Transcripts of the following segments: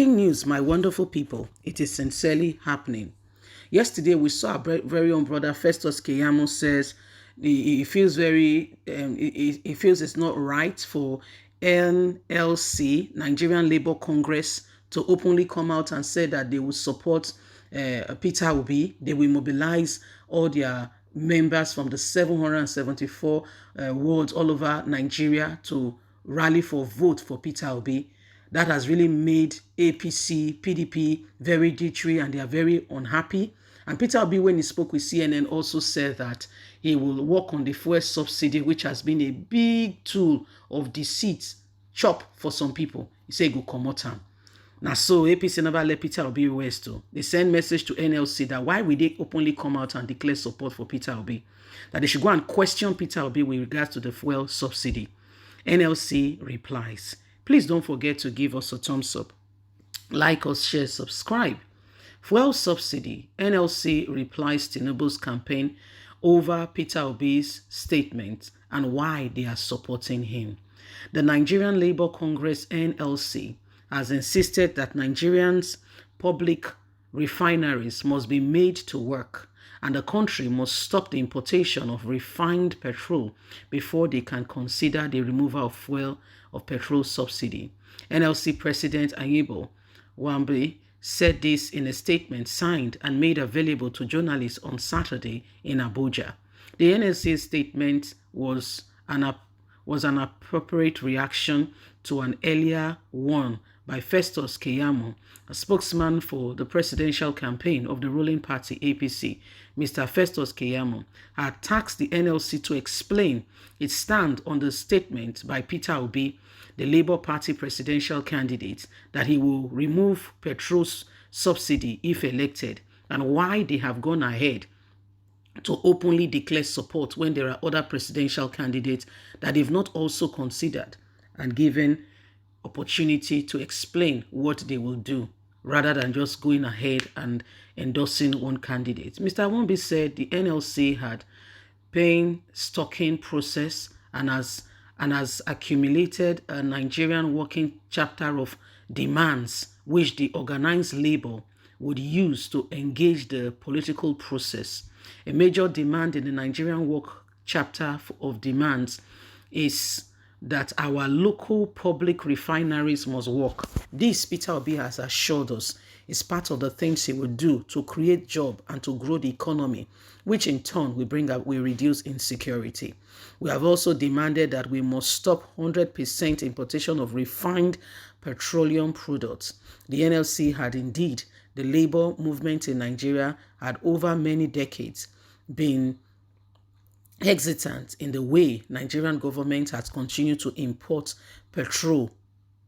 News, my wonderful people. It is sincerely happening. Yesterday, we saw our very own brother Festus Keyamo says he feels he feels it's not right for NLC, Nigerian Labour Congress, to openly come out and say that they will support Peter Obi. They will mobilize all their members from the 774 wards all over Nigeria to rally for vote for Peter Obi. That has really made APC, PDP very jittery, and they are very unhappy. And Peter Obi, when he spoke with CNN, also said that he will work on the fuel subsidy, which has been a big tool of deceit, chop for some people. He said, go come out. Now, so APC never let Peter Obi rest. They send message to NLC that why will they openly come out and declare support for Peter Obi? That they should go and question Peter Obi with regards to the fuel subsidy. NLC replies, please don't forget to give us a thumbs up, like us, share, subscribe. Fuel subsidy, NLC replies Tinubu's campaign over Peter Obi's statement and why they are supporting him. The Nigerian Labour Congress, NLC, has insisted that Nigerians' public refineries must be made to work and the country must stop the importation of refined petrol before they can consider the removal of fuel of petrol subsidy. NLC President Ayibo Wambi said this in a statement signed and made available to journalists on Saturday in Abuja. The NLC statement was an appropriate reaction to an earlier one by Festus Keyamo, a spokesman for the presidential campaign of the ruling party APC. Mr. Festus Keyamo had tasked the NLC to explain its stand on the statement by Peter Obi, the Labour Party presidential candidate, that he will remove petrol subsidy if elected, and why they have gone ahead to openly declare support when there are other presidential candidates that they've not also considered and given opportunity to explain what they will do, rather than just going ahead and endorsing one candidate. Mr. Wambi said the NLC had painstaking process and has accumulated a Nigerian working chapter of demands which the organized labor would use to engage the political process. A major demand in the Nigerian work chapter of demands is that our local public refineries must work. This, Peter Obi has assured us, is part of the things he will do to create jobs and to grow the economy, which in turn will reduce insecurity. We have also demanded that we must stop 100% importation of refined petroleum products. The NLC had indeed, the labor movement in Nigeria had over many decades been hesitant in the way Nigerian government has continued to import petrol,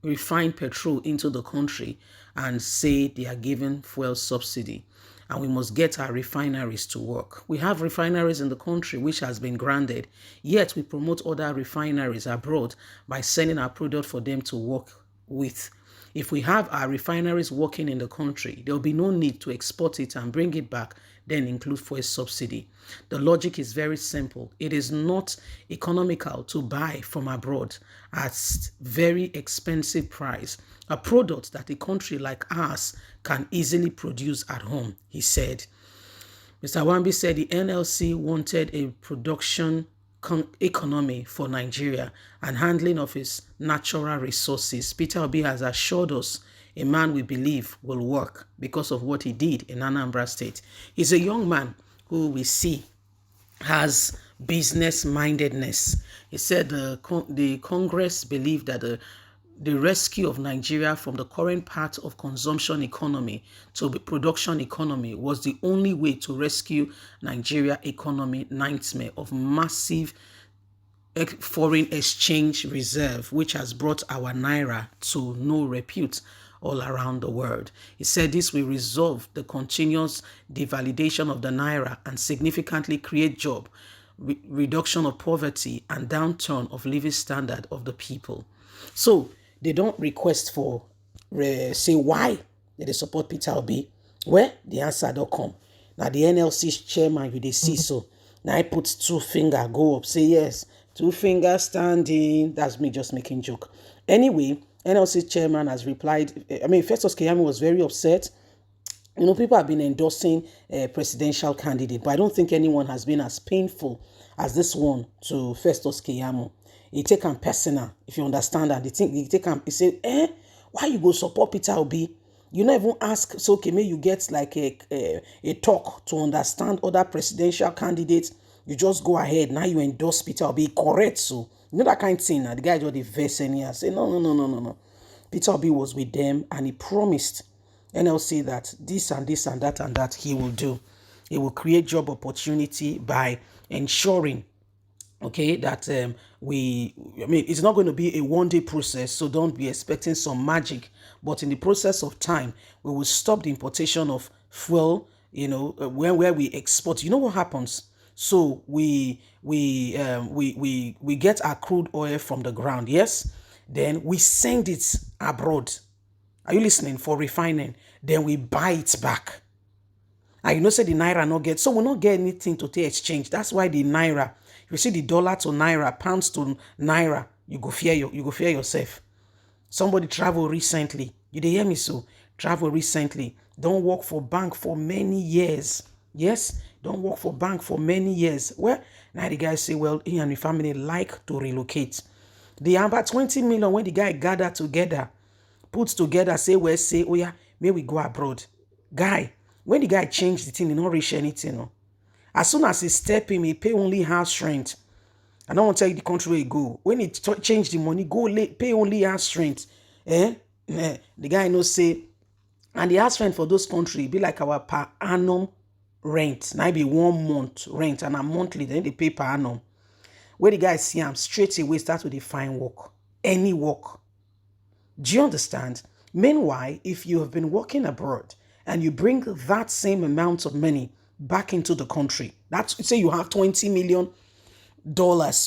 refined petrol into the country and say they are giving fuel subsidy. And we must get our refineries to work. We have refineries in the country which has been granted, yet we promote other refineries abroad by sending our product for them to work with. If we have our refineries working in the country, there will be no need to export it and bring it back, then include fuel subsidy. The logic is very simple. It is not economical to buy from abroad at very expensive price a product that a country like ours can easily produce at home, he said. Mr. Wambi said the NLC wanted a production economy for Nigeria and handling of its natural resources. Peter Obi has assured us a man we believe will work because of what he did in Anambra State. He's a young man who we see has business-mindedness. He said the Congress believed that the rescue of Nigeria from the current path of consumption economy to the production economy was the only way to rescue Nigeria economy nightmare of massive foreign exchange reserve, which has brought our naira to no repute all around the world. He said this will resolve the continuous devaluation of the naira and significantly create job, reduction of poverty, and downturn of living standard of the people. So they don't request for, say why they support Peter Obi. Well, the answer don't come. Now the NLC's chairman, you they see so. Now I put 2 fingers, go up, say yes. 2 fingers standing. That's me just making joke. Anyway, NLC chairman has replied. I mean, Festus Keyamo was very upset. You know, people have been endorsing a presidential candidate, but I don't think anyone has been as painful as this one to Festus Keyamo. He take him personal, if you understand that. He take him, he say, why you go support Peter Obi? You not even ask, so okay, may you get like a talk to understand other presidential candidates. You just go ahead. Now you endorse Peter Obi. Correct, so. You know that kind of thing. Now the guy just the verse and here say, no. Peter Obi was with them and he promised NLC that this and this and that he will do. He will create job opportunity by ensuring, okay, that I mean, it's not going to be a one-day process, so don't be expecting some magic. But in the process of time, we will stop the importation of fuel, you know, where we export. You know what happens? So we get our crude oil from the ground, yes? Then we send it abroad. Are you listening? For refining. Then we buy it back. And you know, say the naira not get, so we not get anything to take exchange. That's why the naira, you see the dollar to naira, pounds to naira, you go fear yourself. Somebody travel recently. You dey hear me so? Travel recently. Don't work for bank for many years. Yes? Don't work for bank for many years. Well, now the guy say, well, he and the family like to relocate. The about 20 million when the guy gather together, put together, say, well, say, oh yeah, may we go abroad. Guy, when the guy changed the thing, he not reach anything. No? As soon as he step in, he pay only house rent. I don't want to tell you the country where he go. When he change the money, pay only house rent. The guy no say, and the house rent for those country be like our per annum rent. Now be 1 month rent and a monthly, then they pay per annum. Where the guy see him straight away start with a fine work. Any work. Do you understand? Meanwhile, if you have been working abroad and you bring that same amount of money back into the country, that's say you have $20 million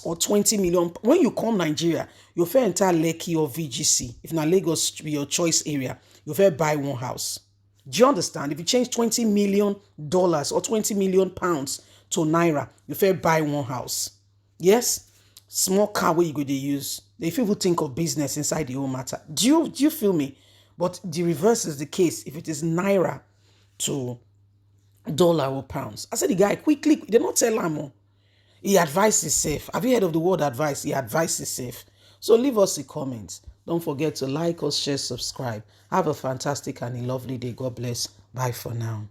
or 20 million. When you come Nigeria, you fair enter Lekki or VGC. If not Lagos be your choice area, you fair buy one house. Do you understand? If you change $20 million or 20 million pounds to naira, you fair buy one house. Yes? Small car where you go to use. If people think of business inside the whole matter. Do you feel me? But the reverse is the case. If it is naira to dollar or pounds. I said the guy quickly, they not tell him. He advised himself. Have you heard of the word advice? He advised himself. So leave us a comment. Don't forget to like us, share, subscribe. Have a fantastic and a lovely day. God bless. Bye for now.